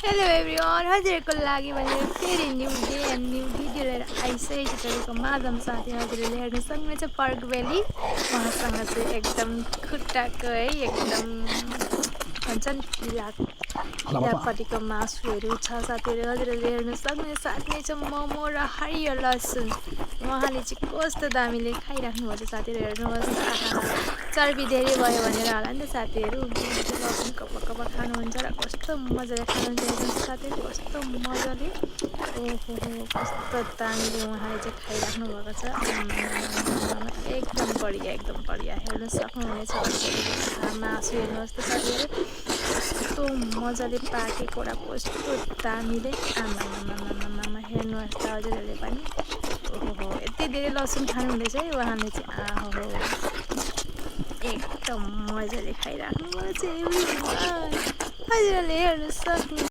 hello everyone हजुरहरूको लागि भनेर फेरि new day and new video लिएर आइसकेको छु तपाईँको माझमा साथी हजुरहरूले हेर्न सक्नुहुन्छ पार्क भ्याली उहाँसँग चाहिँ एकदम खुट्टाको है एकदम भन्छ नि किरापट्टिको मासुहरू छ साथीहरू हजुरहरूले हेर्न सक्नुहुन्छ साथमै छ मोमो र हरियो लसुन उहाँले चाहिँ कस्तो दामीले खाइराख्नु भएको छ साथीहरू हेर्नुहोस् चर्बी धेरै भयो भनेर होला नि त साथीहरू लसुन कपा कपा खानुहुन्छ र कस्तो मजाले खानुहुन्छ हेर्नुहोस् साथीहरू कस्तो मजाले ओहो कस्तो दामीले उहाँले चाहिँ खाइराख्नु भएको छ एकदम बढिया हेर्न सक्नुहुनेछ मासु हेर्नुहोस् त साथीहरू कस्तो मजाले पाकेको र कस्तो दामीले आमा हेर्नुहोस् त हजुरहरूले पनि ओहो यति धेरै लसुन खानुहुँदैछ है उहाँले चाहिँ आहो एकदम मजाले खाइराख्नु भएको छ हजुरहरूले हेर्न सक्नु